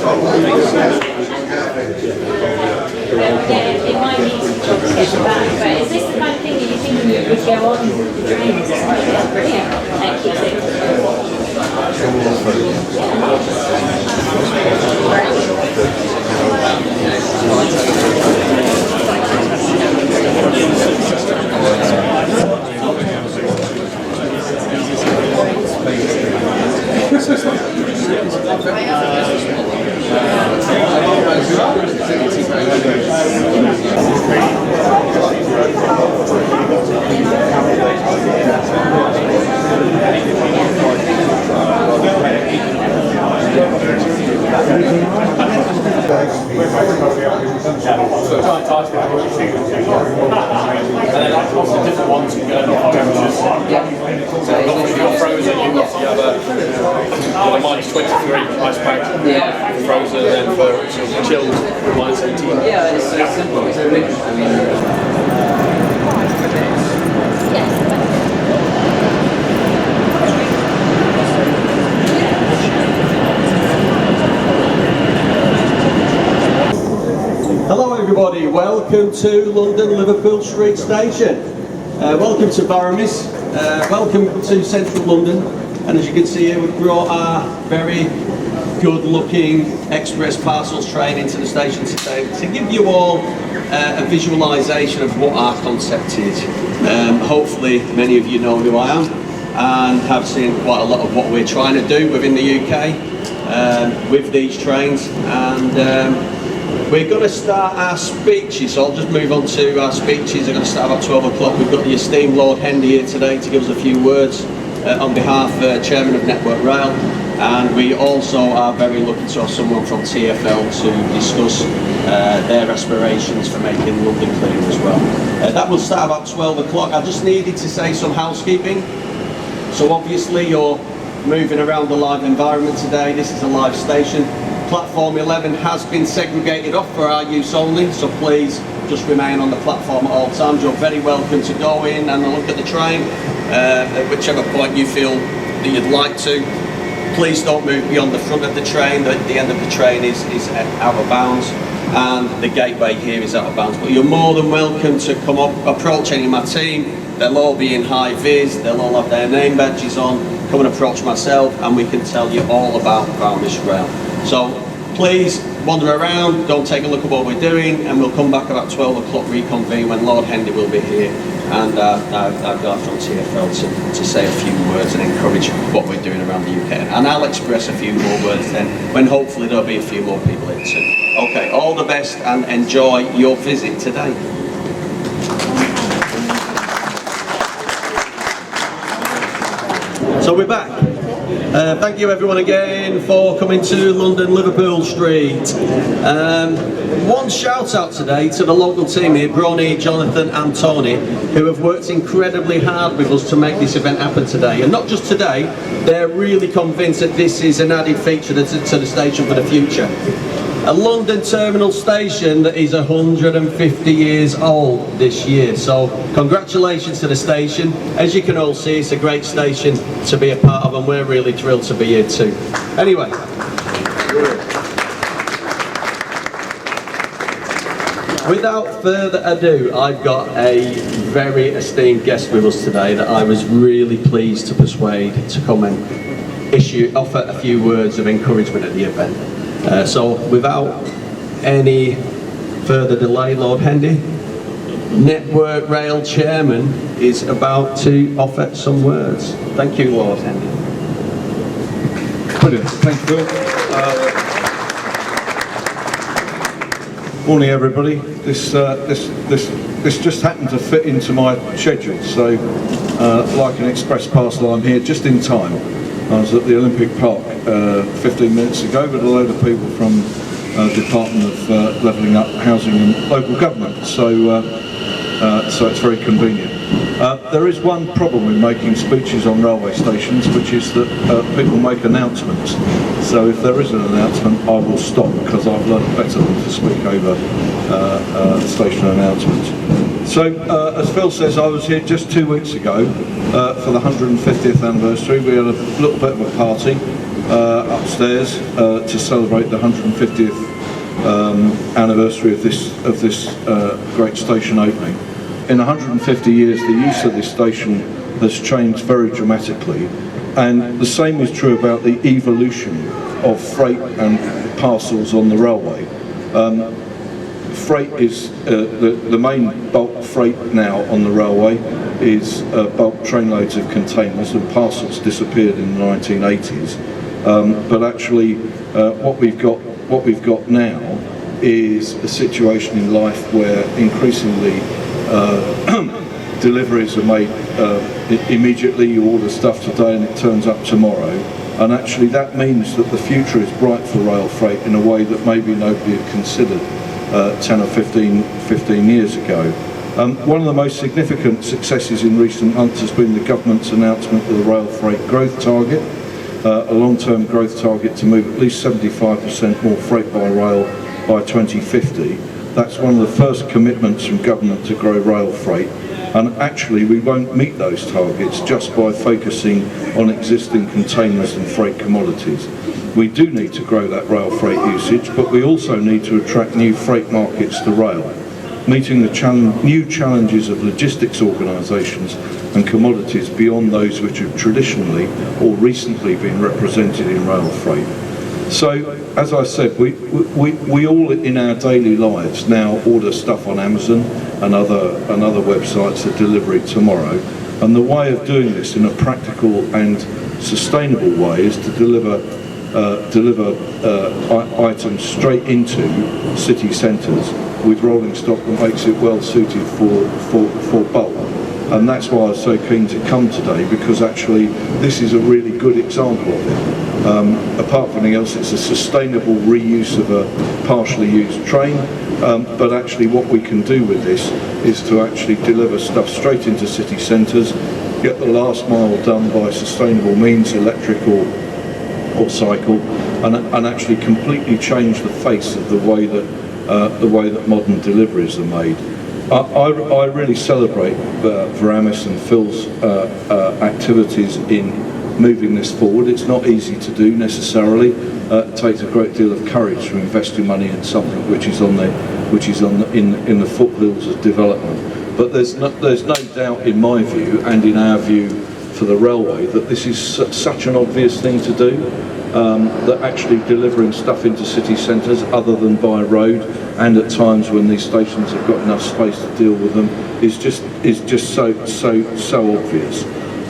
it might need some jobs to get back, but is this the kind of thing that you think would go on the trains? That's brilliant. Thank you. Different ones you go frozen, you have a -23 ice pack, frozen, and for chilled -18. Yeah, it's so simple. It's really, I mean, hello everybody, welcome to London Liverpool Street Station. Welcome to Varamis, welcome to Central London, and as you can see here we've brought our very good looking express parcels train into the station today to give you all a visualisation of what our concept is. Hopefully many of you know who I am and have seen quite a lot of what we're trying to do within the UK with these trains, and we're going to start our speeches, so I'll just move on to our speeches. They're going to start about 12 o'clock. We've got the esteemed Lord Hendy here today to give us a few words on behalf of Chairman of Network Rail, and we also are very lucky to have someone from TfL to discuss their aspirations for making London cleaner as well. That will start about 12 o'clock. I just needed to say some housekeeping. So obviously you're moving around the live environment today. This is a live station. Platform 11 has been segregated off for our use only, so please just remain on the platform at all times. You're very welcome to go in and look at the train at whichever point you feel that you'd like to. Please don't move beyond the front of the train. The end of the train is out of bounds, and the gateway here is out of bounds. But you're more than welcome to come up, approach any of my team. They'll all be in high vis, they'll all have their name badges on. Come and approach myself and we can tell you all about Varamis Rail. So please wander around, don't take a look at what we're doing, and we'll come back about 12 o'clock, reconvene when Lord Hendy will be here, and our guy from TfL to say a few words and encourage what we're doing around the UK. And I'll express a few more words then, when hopefully there'll be a few more people here too. Okay, all the best and enjoy your visit today. So we're back. Thank you everyone again for coming to London Liverpool Street. One shout out today to the local team here, Bronnie, Jonathan and Tony, who have worked incredibly hard with us to make this event happen today. And not just today, they're really convinced that this is an added feature to the station for the future. A London terminal station that is 150 years old this year, so congratulations to the station. As you can all see, it's a great station to be a part of, and we're really thrilled to be here too. Anyway, without further ado, I've got a very esteemed guest with us today that I was really pleased to persuade to come and offer a few words of encouragement at the event. So without any further delay, Lord Hendy, Network Rail Chairman, is about to offer some words. Thank you, Lord Hendy. Brilliant, thank you, Bill. Morning everybody. This just happened to fit into my schedule, so like an express parcel, I'm here just in time. I was at the Olympic Park 15 minutes ago with a load of people from Department of Levelling Up Housing and Local Government, so it's very convenient. There is one problem with making speeches on railway stations, which is that people make announcements. So if there is an announcement, I will stop, because I've learned better than to speak over station announcements. So, as Phil says, I was here just 2 weeks ago for the 150th anniversary. We had a little bit of a party. upstairs to celebrate the 150th anniversary of this great station opening. In 150 years, the use of this station has changed very dramatically, and the same is true about the evolution of freight and parcels on the railway. Freight is the main bulk freight now on the railway is bulk trainloads of containers, and parcels disappeared in the 1980s. But actually, what we've got now is a situation in life where increasingly deliveries are made immediately. You order stuff today and it turns up tomorrow, and actually that means that the future is bright for rail freight in a way that maybe nobody had considered 10 or 15 years ago. One of the most significant successes in recent months has been the government's announcement of the rail freight growth target, a long-term growth target to move at least 75% more freight by rail by 2050. That's one of the first commitments from government to grow rail freight, and actually we won't meet those targets just by focusing on existing containers and freight commodities. We do need to grow that rail freight usage, but we also need to attract new freight markets to rail, meeting the new challenges of logistics organisations and commodities beyond those which have traditionally or recently been represented in rail freight. So, as I said, we all in our daily lives now order stuff on Amazon and other websites that deliver it tomorrow, and the way of doing this in a practical and sustainable way is to deliver items straight into city centres with rolling stock that makes it well suited for bulk. And that's why I was so keen to come today, because actually this is a really good example of it. Apart from anything else, it's a sustainable reuse of a partially used train, but actually what we can do with this is to actually deliver stuff straight into city centres, get the last mile done by sustainable means, electric or cycle, and actually completely change the face of the way that modern deliveries are made. I really celebrate Varamis and Phil's activities in moving this forward. It's not easy to do necessarily. It takes a great deal of courage to invest your money in something which is in the foothills of development. But there's no doubt, in my view and in our view for the railway, that this is such an obvious thing to do. That actually delivering stuff into city centres other than by road, and at times when these stations have got enough space to deal with them, is just so obvious.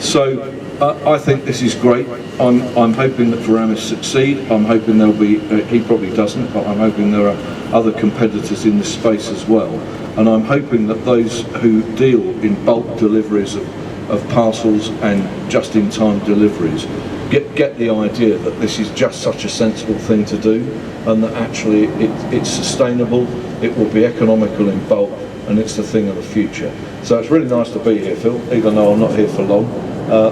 So I think this is great. I'm hoping that Varamis succeed. I'm hoping there'll be, he probably doesn't, but I'm hoping there are other competitors in this space as well. And I'm hoping that those who deal in bulk deliveries of parcels and just-in-time deliveries get the idea that this is just such a sensible thing to do, and that actually it's sustainable, it will be economical in bulk, and it's the thing of the future. So it's really nice to be here, Phil, even though I'm not here for long.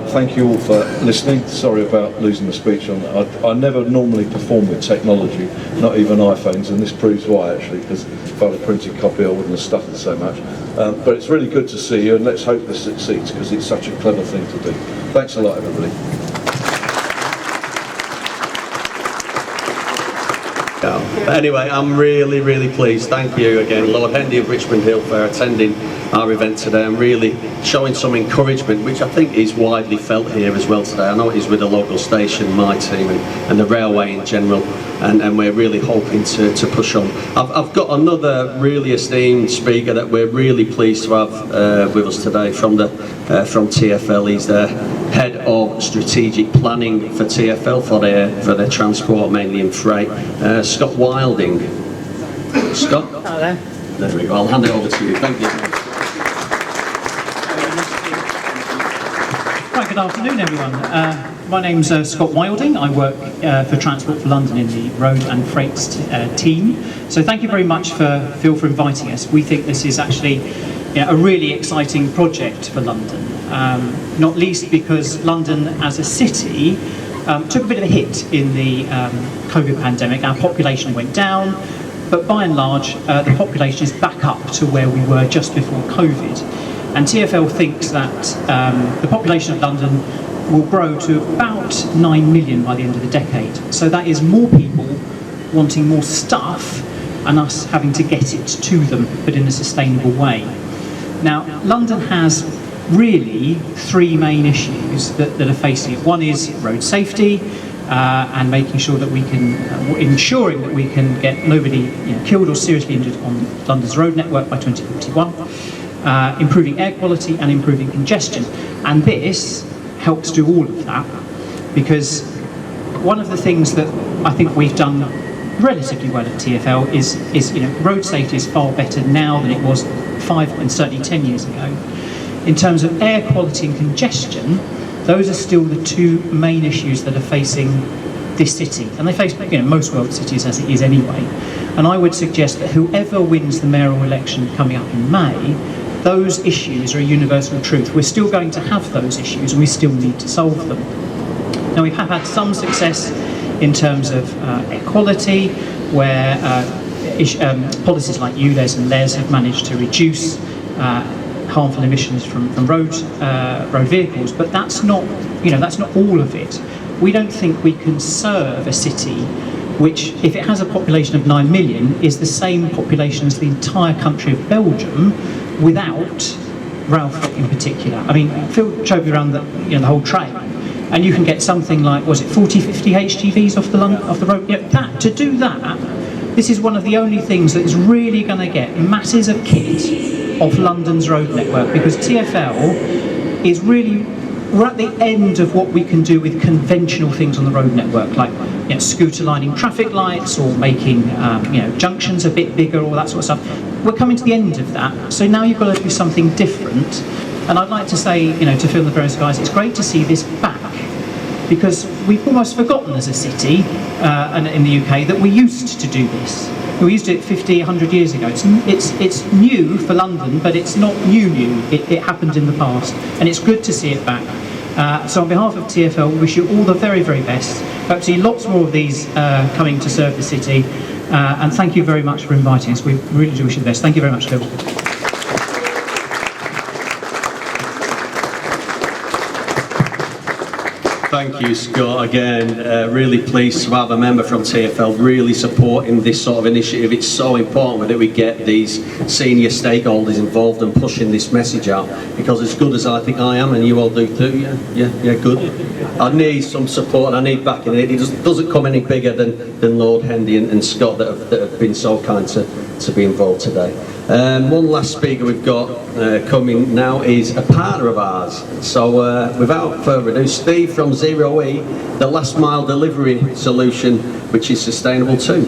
Thank you all for listening. Sorry about losing the speech on that. I never normally perform with technology, not even iPhones, and this proves why, actually, because if I had a printed copy I wouldn't have stuttered so much. But it's really good to see you, and let's hope this succeeds, because it's such a clever thing to do. Thanks a lot, everybody. But anyway, I'm really pleased. Thank you again, Lord Hendy of Richmond Hill, for attending our event today and really showing some encouragement, which I think is widely felt here as well today. I know it is with the local station, my team, and the railway in general, and we're really hoping to push on. I've got another really esteemed speaker that we're really pleased to have with us today from TfL. He's the head of strategic planning for TfL for their transport, mainly in freight. Scott Wilding. Scott? Hello. There we go. I'll hand it over to you. Thank you. Right, good afternoon, everyone. My name's Scott Wilding. I work for Transport for London in the road and freight team. So thank you very much, Phil, for inviting us. We think this is actually a really exciting project for London, not least because London as a city took a bit of a hit in the COVID pandemic. Our population went down, but by and large the population is back up to where we were just before COVID. And TfL thinks that the population of London will grow to about 9 million by the end of the decade. So that is more people wanting more stuff and us having to get it to them, but in a sustainable way. Now, London has really three main issues that are facing it. One is road safety, and making sure that we can, ensuring that we can get nobody killed or seriously injured on London's road network by 2041, improving air quality and improving congestion. And this helps do all of that, because one of the things that I think we've done relatively well at TfL is road safety is far better now than it was 5 and certainly 10 years ago. In terms of air quality and congestion, those are still the two main issues that are facing this city, and they face most world cities as it is anyway. And I would suggest that whoever wins the mayoral election coming up in May, those issues are a universal truth. We're still going to have those issues, and we still need to solve them. Now, we have had some success in terms of air quality, where policies like ULEZ and LES have managed to reduce harmful emissions from road vehicles, but that's not all of it. We don't think we can serve a city which, if it has a population of 9 million, is the same population as the entire country of Belgium without rail freight in particular. I mean, Phil showed me around the whole train, and you can get something like, was it 40, 50 HGVs off the road? To do that, this is one of the only things that is really going to get masses of kit off London's road network, because TfL is really, we're at the end of what we can do with conventional things on the road network, like scooter lining traffic lights or making junctions a bit bigger, all that sort of stuff. We're coming to the end of that, so now you've got to do something different. And I'd like to say, to Phil and the various guys, it's great to see this back, because we've almost forgotten as a city and in the UK that we used to do this. We used to do it 50, 100 years ago. It's new for London, but it's not new. It happened in the past, and it's good to see it back. So on behalf of TfL, we wish you all the very, very best. Hope to see lots more of these coming to serve the city. And thank you very much for inviting us. We really do wish you the best. Thank you very much, Phil. Thank you, Scott. Again, really pleased to have a member from TfL really supporting this sort of initiative. It's so important that we get these senior stakeholders involved and pushing this message out, because as good as I think I am, and you all do too, yeah, good. I need some support, and I need backing. It doesn't come any bigger than Lord Hendy and Scott that have been so kind to be involved today. One last speaker we've got coming now is a partner of ours. So without further ado, Steve from XeroE, the last mile delivery solution, which is sustainable too.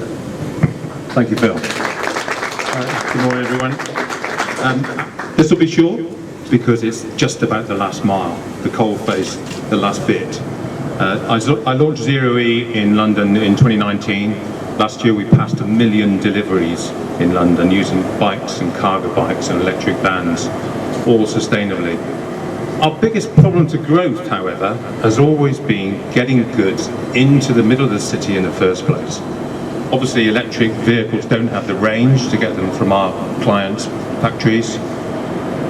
Thank you, Phil. Good morning, everyone. This will be short because it's just about the last mile, the coal face, the last bit. I launched XeroE in London in 2019. Last year we passed 1 million deliveries in London using bikes and cargo bikes and electric vans, all sustainably. Our biggest problem to growth, however, has always been getting goods into the middle of the city in the first place. Obviously electric vehicles don't have the range to get them from our clients' factories,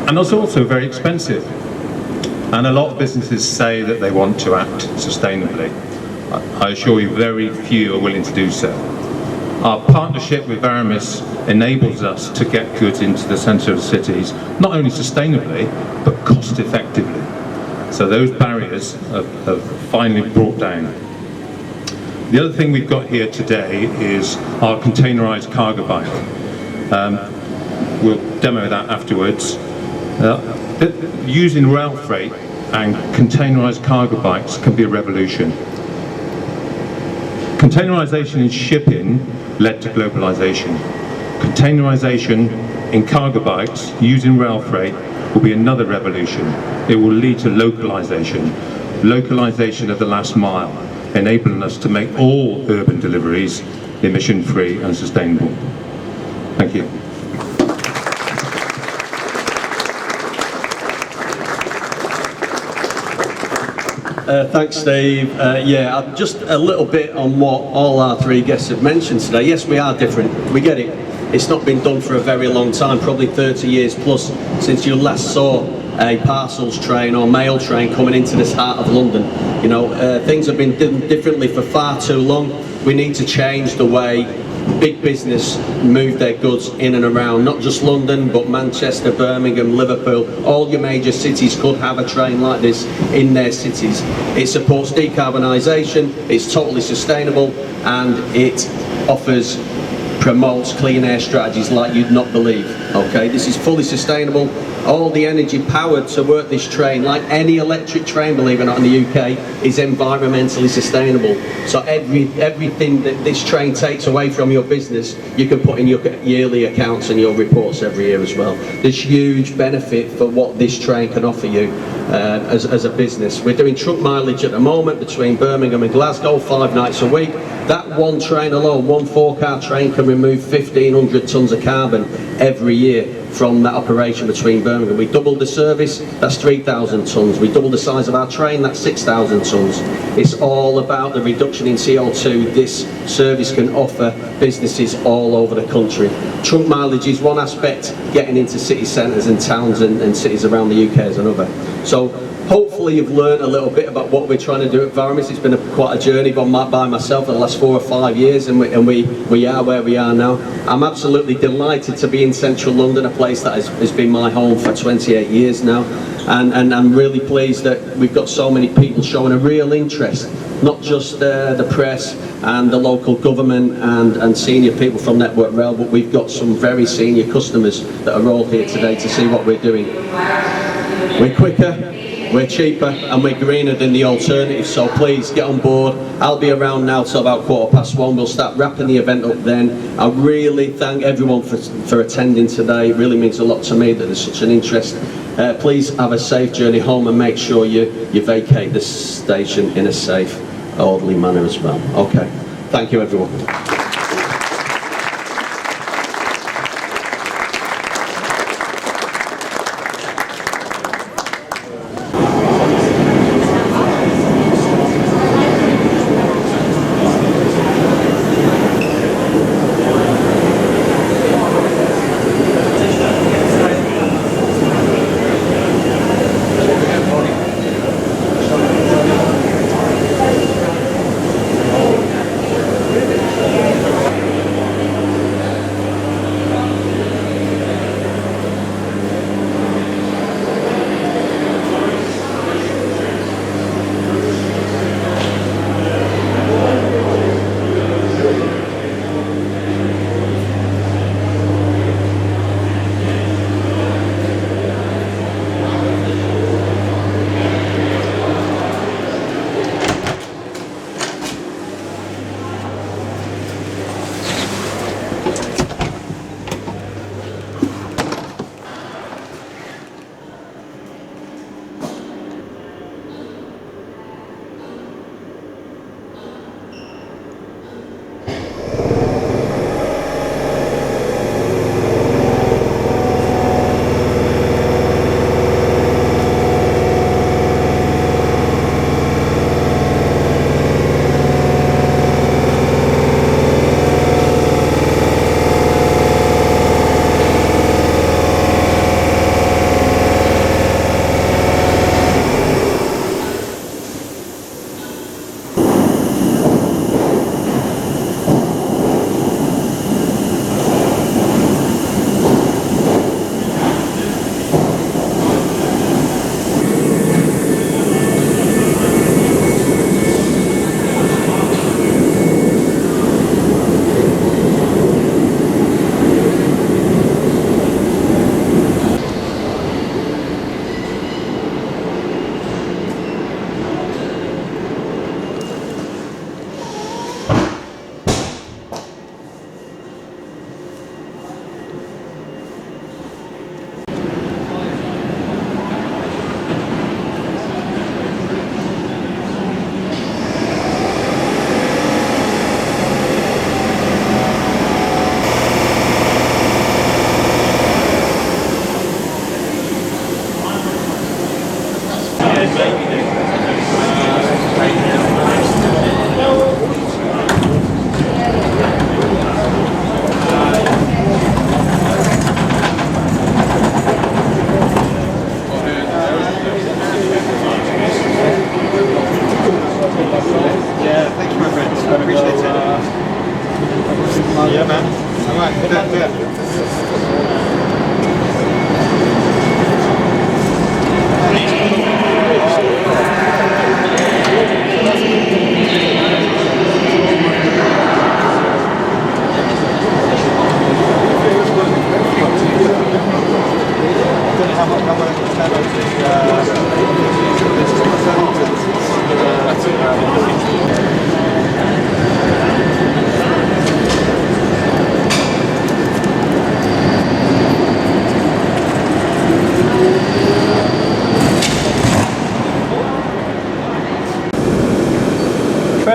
and it's also very expensive. And a lot of businesses say that they want to act sustainably. I assure you very few are willing to do so. Our partnership with Varamis enables us to get goods into the centre of the cities, not only sustainably, but cost effectively. So those barriers have finally brought down. The other thing we've got here today is our containerised cargo bike. We'll demo that afterwards. Using rail freight and containerised cargo bikes can be a revolution. Containerisation in shipping led to globalisation. Containerisation in cargo bikes using rail freight will be another revolution. It will lead to localisation of the last mile, enabling us to make all urban deliveries emission-free and sustainable. Thank you. Thanks, Steve. Just a little bit on what all our three guests have mentioned today. Yes, we are different. We get it. It's not been done for a very long time, probably 30 years plus since you last saw a parcels train or mail train coming into this heart of London. You know, things have been done differently for far too long. We need to change the way big business move their goods in and around, not just London, but Manchester, Birmingham, Liverpool. All your major cities could have a train like this in their cities. It supports decarbonisation, it's totally sustainable, and it promotes clean air strategies like you'd not believe. Okay, this is fully sustainable. All the energy powered to work this train, like any electric train, believe it or not, in the UK, is environmentally sustainable. So everything that this train takes away from your business, you can put in your yearly accounts and your reports every year as well. There's huge benefit for what this train can offer you as a business. We're doing truck mileage at the moment between Birmingham and Glasgow 5 nights a week. That one train alone, one 4-car train, can remove 1,500 tonnes of carbon every year from that operation between Birmingham. We doubled the service, that's 3,000 tonnes. We doubled the size of our train, that's 6,000 tonnes. It's all about the reduction in CO2 this service can offer businesses all over the country. Trunk mileage is one aspect, getting into city centres and towns and cities around the UK is another. So hopefully you've learned a little bit about what we're trying to do at Varamis. It's been quite a journey by myself for the last 4 or 5 years, and we are where we are now. I'm absolutely delighted to be in central London, a place that has been my home for 28 years now, and I'm really pleased that we've got so many people showing a real interest, not just the press and the local government and senior people from Network Rail, but we've got some very senior customers that are all here today to see what we're doing. We're quicker, we're cheaper, and we're greener than the alternative, so please get on board. I'll be around now till about 1:15. We'll start wrapping the event up then. I really thank everyone for attending today. It really means a lot to me that there's such an interest. Please have a safe journey home, and make sure you vacate the station in a safe, orderly manner as well. Okay, thank you everyone.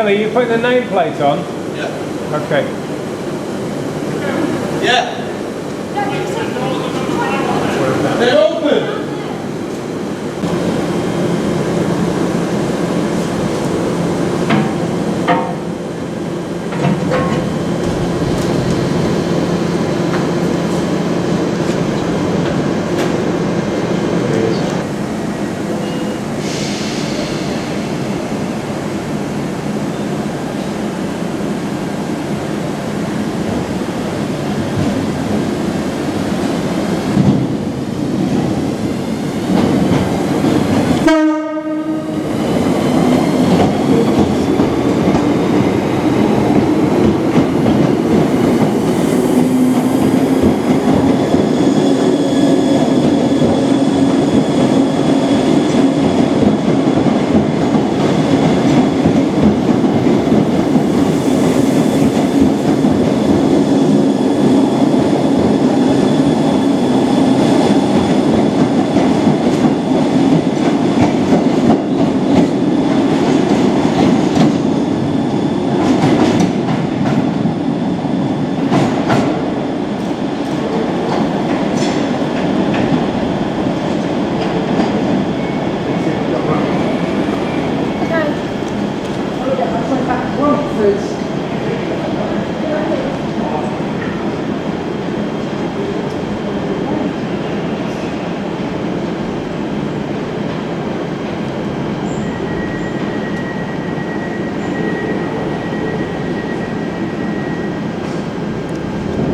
Billy, you put the nameplate on? Yeah. Okay. Yeah.